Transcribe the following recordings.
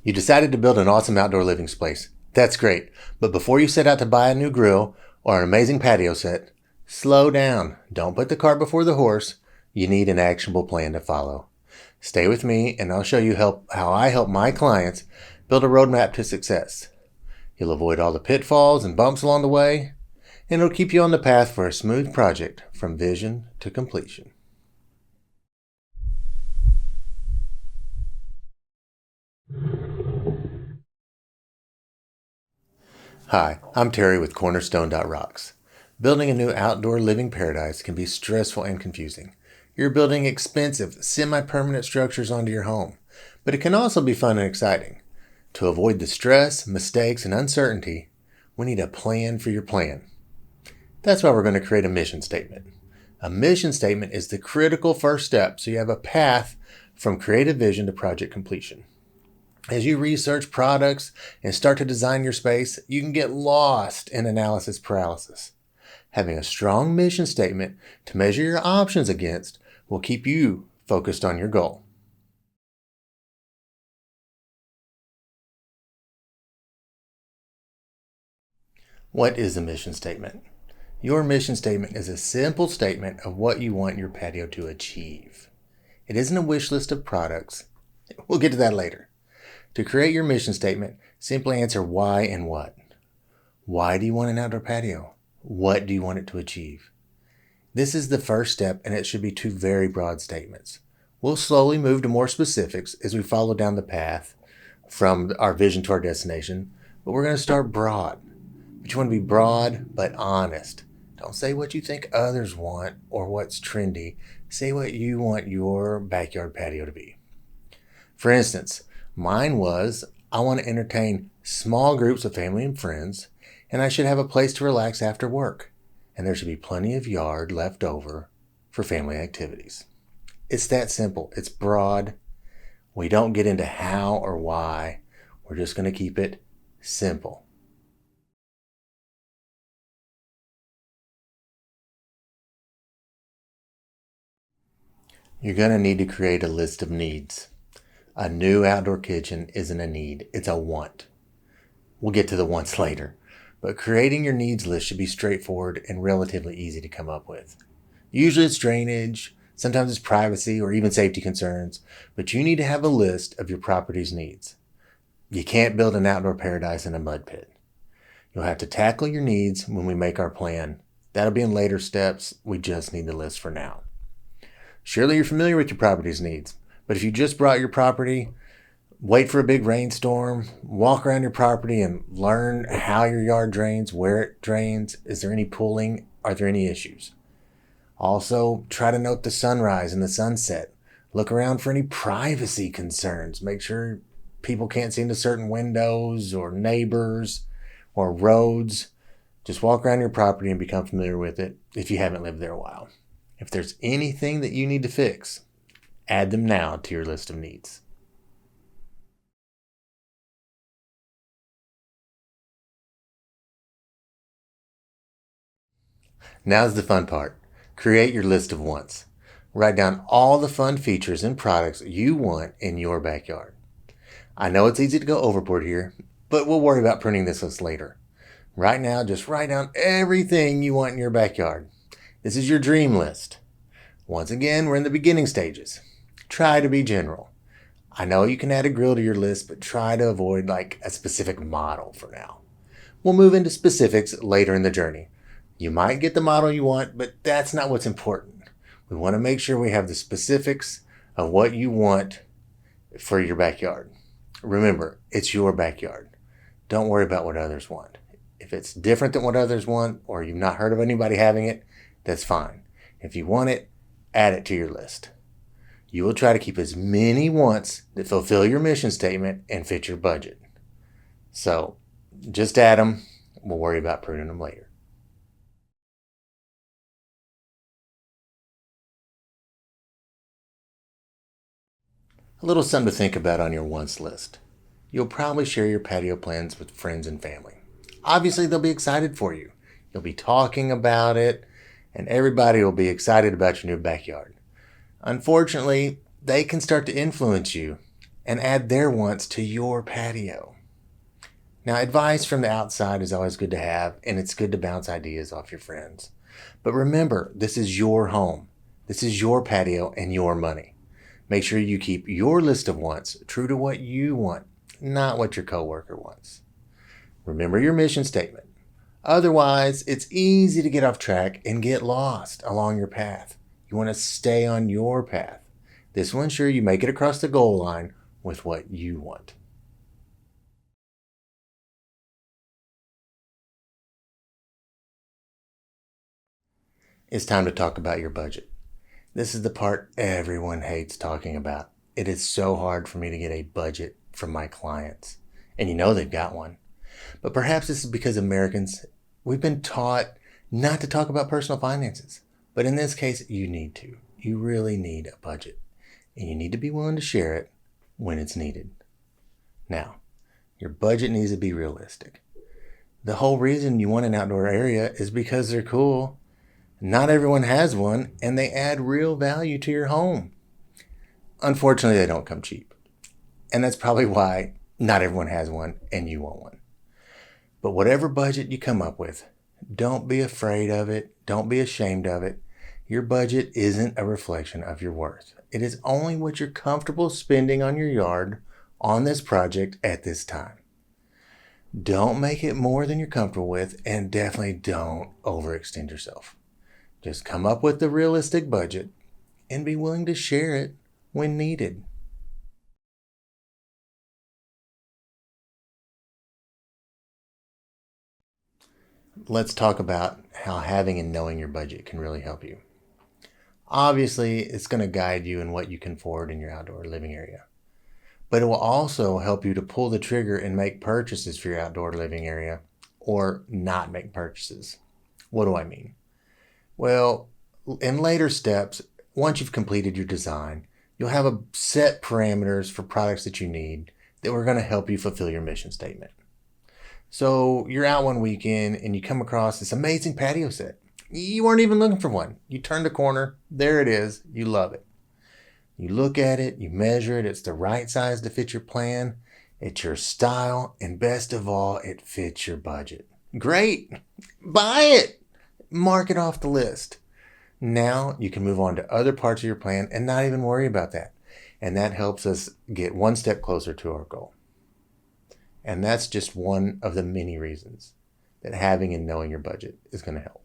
You decided to build an awesome outdoor living space. That's great. But before you set out to buy a new grill or an amazing patio set, slow down. Don't put the cart before the horse. You need an actionable plan to follow. Stay with me and I'll show you how I help my clients build a roadmap to success. You'll avoid all the pitfalls and bumps along the way, and it'll keep you on the path for a smooth project from vision to completion. Hi, I'm Terry with Cornerstone.rocks. Building a new outdoor living paradise can be stressful and confusing. You're building expensive, semi-permanent structures onto your home, but it can also be fun and exciting. To avoid the stress, mistakes, and uncertainty, we need a plan for your plan. That's why we're going to create a mission statement. A mission statement is the critical first step so you have a path from creative vision to project completion. As you research products and start to design your space, you can get lost in analysis paralysis. Having a strong mission statement to measure your options against will keep you focused on your goal. What is a mission statement? Your mission statement is a simple statement of what you want your patio to achieve. It isn't a wish list of products. We'll get to that later. To create your mission statement, simply answer why and what. Why do you want an outdoor patio? What do you want it to achieve? This is the first step, and it should be two very broad statements. We'll slowly move to more specifics as we follow down the path from our vision to our destination, but we're going to start broad. But you want to be broad but honest. Don't say what you think others want or what's trendy. Say what you want your backyard patio to be. For instance, mine was, I want to entertain small groups of family and friends, and I should have a place to relax after work, and there should be plenty of yard left over for family activities. It's that simple. It's broad. We don't get into how or why. We're just going to keep it simple. You're going to need to create a list of needs. A new outdoor kitchen isn't a need, it's a want. We'll get to the wants later, but creating your needs list should be straightforward and relatively easy to come up with. Usually it's drainage, sometimes it's privacy or even safety concerns, but you need to have a list of your property's needs. You can't build an outdoor paradise in a mud pit. You'll have to tackle your needs when we make our plan. That'll be in later steps. We just need the list for now. Surely you're familiar with your property's needs. But if you just brought your property, wait for a big rainstorm, walk around your property and learn how your yard drains, where it drains, is there any pooling, are there any issues? Also, try to note the sunrise and the sunset. Look around for any privacy concerns. Make sure people can't see into certain windows or neighbors or roads. Just walk around your property and become familiar with it if you haven't lived there a while. If there's anything that you need to fix, add them now to your list of needs. Now's the fun part. Create your list of wants. Write down all the fun features and products you want in your backyard. I know it's easy to go overboard here, but we'll worry about printing this list later. Right now, just write down everything you want in your backyard. This is your dream list. Once again, we're in the beginning stages. Try to be general. I know you can add a grill to your list, but try to avoid like a specific model for now. We'll move into specifics later in the journey. You might get the model you want, but that's not what's important. We want to make sure we have the specifics of what you want for your backyard. Remember, it's your backyard. Don't worry about what others want. If it's different than what others want, or you've not heard of anybody having it, that's fine. If you want it, add it to your list. You will try to keep as many wants that fulfill your mission statement and fit your budget. So just add them. We'll worry about pruning them later. A little something to think about on your wants list. You'll probably share your patio plans with friends and family. Obviously, they'll be excited for you. You'll be talking about it, and everybody will be excited about your new backyard. Unfortunately, they can start to influence you and add their wants to your patio. Now, advice from the outside is always good to have, and it's good to bounce ideas off your friends. But remember, this is your home. This is your patio and your money. Make sure you keep your list of wants true to what you want, not what your coworker wants. Remember your mission statement. Otherwise, it's easy to get off track and get lost along your path. You want to stay on your path. This will ensure you make it across the goal line with what you want. It's time to talk about your budget. This is the part everyone hates talking about. It is so hard for me to get a budget from my clients. And you know they've got one. But perhaps this is because Americans, we've been taught not to talk about personal finances. But in this case, you need to. You really need a budget. And you need to be willing to share it when it's needed. Now, your budget needs to be realistic. The whole reason you want an outdoor area is because they're cool. Not everyone has one, and they add real value to your home. Unfortunately, they don't come cheap. And that's probably why not everyone has one and you want one. But whatever budget you come up with, don't be afraid of it. Don't be ashamed of it. Your budget isn't a reflection of your worth. It is only what you're comfortable spending on your yard on this project at this time. Don't make it more than you're comfortable with, and definitely don't overextend yourself. Just come up with the realistic budget and be willing to share it when needed. Let's talk about how having and knowing your budget can really help you. Obviously, it's going to guide you in what you can afford in your outdoor living area. But it will also help you to pull the trigger and make purchases for your outdoor living area or not make purchases. What do I mean? Well, in later steps, once you've completed your design, you'll have a set parameters for products that you need that are going to help you fulfill your mission statement. So you're out one weekend and you come across this amazing patio set. You weren't even looking for one. You turn the corner, there it is, you love it. You look at it, you measure it, it's the right size to fit your plan, it's your style, and best of all, it fits your budget. Great! Buy it! Mark it off the list. Now you can move on to other parts of your plan and not even worry about that. And that helps us get one step closer to our goal. And that's just one of the many reasons that having and knowing your budget is going to help.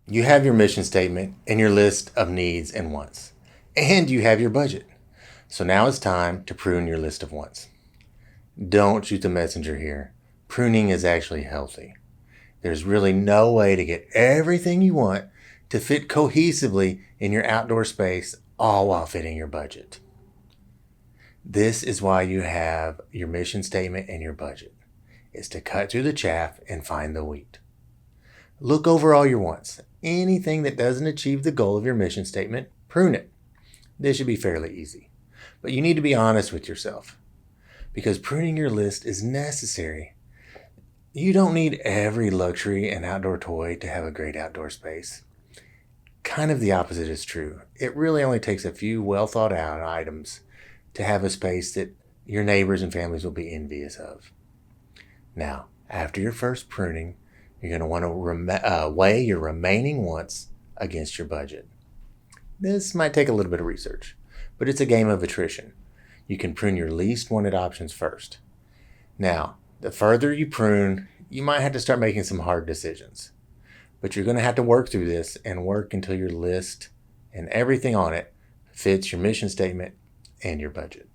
You have your mission statement and your list of needs and wants. And you have your budget. So now it's time to prune your list of wants. Don't shoot the messenger here. Pruning is actually healthy. There's really no way to get everything you want to fit cohesively in your outdoor space, all while fitting your budget. This is why you have your mission statement and your budget. It's to cut through the chaff and find the wheat. Look over all your wants. Anything that doesn't achieve the goal of your mission statement, prune it. This should be fairly easy. But you need to be honest with yourself, because pruning your list is necessary. You don't need every luxury and outdoor toy to have a great outdoor space. Kind of the opposite is true. It really only takes a few well thought out items to have a space that your neighbors and families will be envious of. Now, after your first pruning, you're going to want to weigh your remaining wants against your budget. This might take a little bit of research, but it's a game of attrition. You can prune your least wanted options first. Now, the further you prune, you might have to start making some hard decisions. But you're going to have to work through this and work until your list and everything on it fits your mission statement and your budget.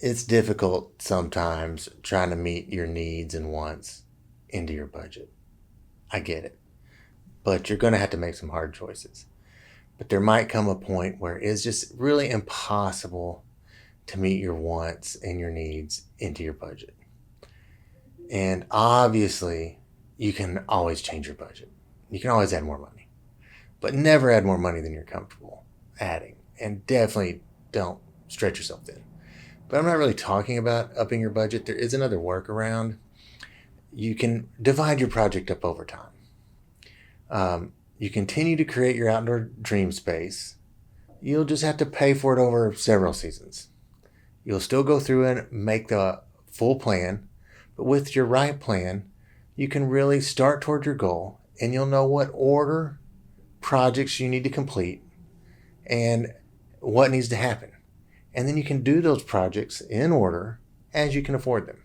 It's difficult sometimes trying to meet your needs and wants into your budget. I get it. But you're going to have to make some hard choices. But there might come a point where it's just really impossible to meet your wants and your needs into your budget. And obviously, you can always change your budget. You can always add more money. But never add more money than you're comfortable adding. And definitely don't stretch yourself thin. But I'm not really talking about upping your budget. There is another workaround. You can divide your project up over time. You continue to create your outdoor dream space. You'll just have to pay for it over several seasons. You'll still go through and make the full plan, but with your right plan, you can really start toward your goal, and you'll know what order projects you need to complete and what needs to happen. And then you can do those projects in order as you can afford them.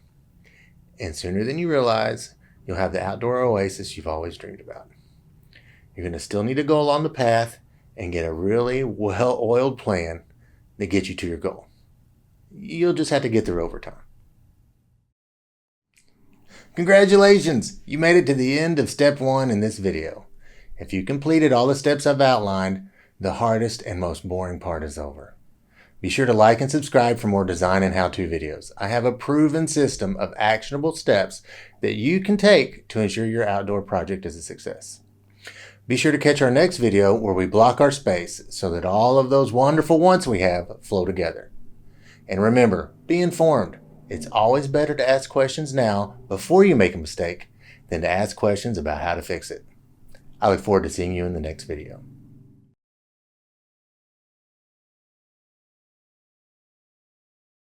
And sooner than you realize, you'll have the outdoor oasis you've always dreamed about. You're going to still need to go along the path and get a really well-oiled plan that gets you to your goal. You'll just have to get there over time. Congratulations! You made it to the end of step 1 in this video. If you completed all the steps I've outlined, the hardest and most boring part is over. Be sure to like and subscribe for more design and how-to videos. I have a proven system of actionable steps that you can take to ensure your outdoor project is a success. Be sure to catch our next video where we block our space so that all of those wonderful wants we have flow together. And remember, be informed. It's always better to ask questions now before you make a mistake than to ask questions about how to fix it. I look forward to seeing you in the next video.